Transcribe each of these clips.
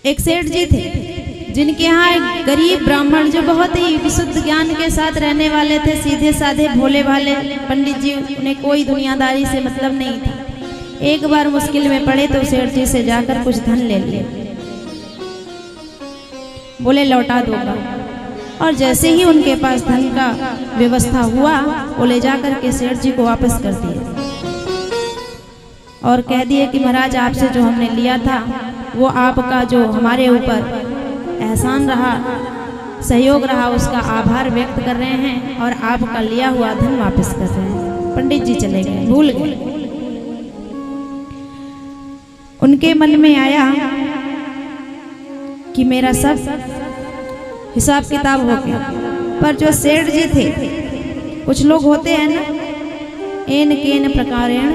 एक सेठ जी थे जिनके यहाँ एक गरीब ब्राह्मण जो बहुत ही विशुद्ध ज्ञान के साथ रहने वाले थे, सीधे साधे भोले भाले पंडित जी, उन्हें कोई दुनियादारी से मतलब नहीं था। एक बार मुश्किल में पड़े तो सेठ जी से जाकर कुछ धन ले लिए, बोले लौटा दूंगा। और जैसे ही उनके पास धन का व्यवस्था हुआ, वो ले जाकर के सेठ जी को वापस कर दिए और कह दिए कि महाराज आपसे जो हमने लिया था वो आपका जो हमारे ऊपर एहसान रहा, सहयोग रहा, उसका आभार व्यक्त कर रहे हैं और आपका लिया हुआ धन वापस कर रहे हैं। पंडित जी चले गए, भूल गए। उनके मन में आया कि मेरा सब हिसाब किताब हो गया। पर जो सेठ जी थे, कुछ लोग होते हैं ना, एन केन प्रकारेण,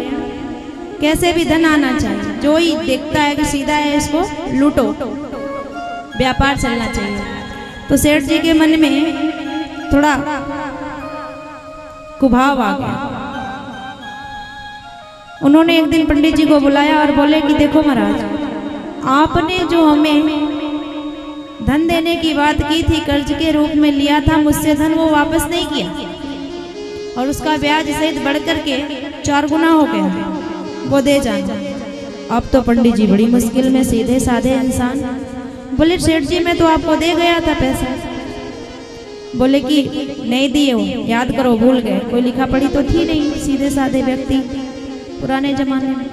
कैसे भी धन आना चाहिए, जो ही देखता है कि सीधा है इसको लूटो, व्यापार चलना चाहिए। तो सेठ जी के मन में थोड़ा कुभाव आ गया। उन्होंने एक दिन पंडित जी को बुलाया और बोले कि देखो महाराज, आपने जो हमें धन देने की बात की थी, कर्ज के रूप में लिया था मुझसे धन, वो वापस नहीं किया और उसका ब्याज सहित बढ़कर के 4 गुना हो गया, वो दे जाना। अब तो पंडित जी बड़ी मुश्किल में, सीधे साधे इंसान, बोले सेठ जी मैं तो आपको दे गया था पैसा। बोले कि नहीं दिए हो, याद करो, भूल गए, कोई लिखा पढ़ी तो थी नहीं, सीधे साधे व्यक्ति पुराने जमाने में।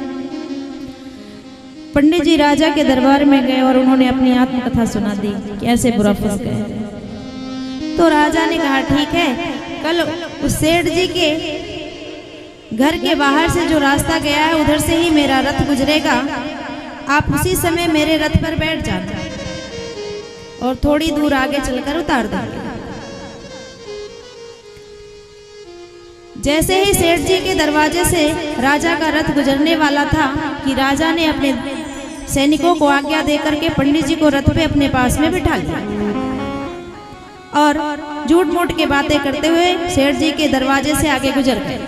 पंडित जी राजा के दरबार में गए और उन्होंने अपनी आत्मकथा सुना दी कि ऐसे बुरा फंस गए। तो राजा ने कहा ठीक है, कल उस सेठ जी के घर के बाहर से जो रास्ता गया है उधर से ही मेरा रथ गुजरेगा, आप उसी समय मेरे रथ पर बैठ जाना और थोड़ी दूर आगे चलकर उतार देंगे। जैसे ही सेठ जी के दरवाजे से राजा का रथ गुजरने वाला था कि राजा ने अपने सैनिकों को आज्ञा देकर के पंडित जी को रथ पे अपने पास में बिठा लिया और झूठ मूठ के बातें करते हुए सेठ जी के दरवाजे से आगे गुजर गए।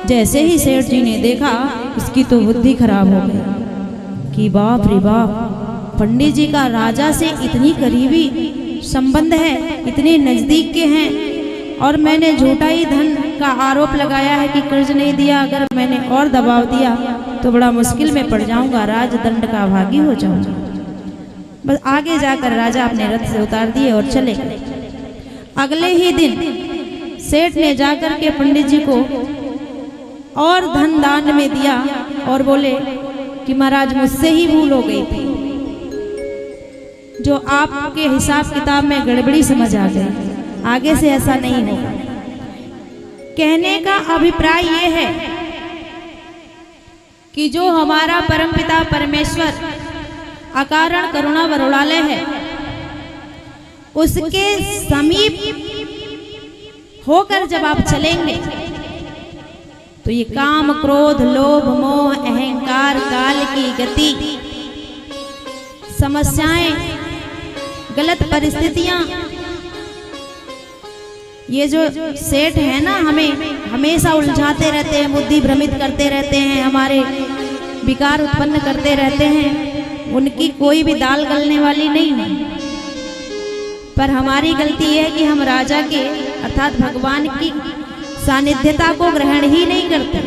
जैसे ही सेठ जी ने देखा, इसकी तो बुद्धि खराब हो गई कि बाप रे बाप, पंडित जी का राजा से इतनी करीबी संबंध है, इतने नजदीक के हैं, और मैंने झूठा ही धन का आरोप लगाया है कि कर्ज नहीं दिया। अगर मैंने और दबाव दिया तो बड़ा मुश्किल में पड़ जाऊंगा, राजदंड का भागी हो जाऊंगा। बस आगे जाकर राजा अपने रथ से उतार दिए और चले गए। अगले ही दिन सेठ ने जाकर के पंडित जी को और धन दान में दिया और बोले कि महाराज मुझसे ही भूल हो गई थी, जो आपके हिसाब किताब में गड़बड़ी समझ आ गई, आगे से ऐसा नहीं होगा। कहने का अभिप्राय ये है कि जो हमारा परमपिता परमेश्वर अकारण करुणा वरुणालय है, उसके समीप होकर जब आप चलेंगे तो ये काम क्रोध लोभ मोह अहंकार काल की गति, समस्याएं, गलत परिस्थितियां, ये जो सेठ है ना, हमें हमेशा उलझाते रहते हैं, बुद्धि भ्रमित करते रहते हैं, हमारे विकार उत्पन्न करते रहते हैं, उनकी कोई भी दाल गलने वाली नहीं है। पर हमारी गलती है कि हम राजा के अर्थात भगवान की सानिध्यता को ग्रहण ही नहीं करते।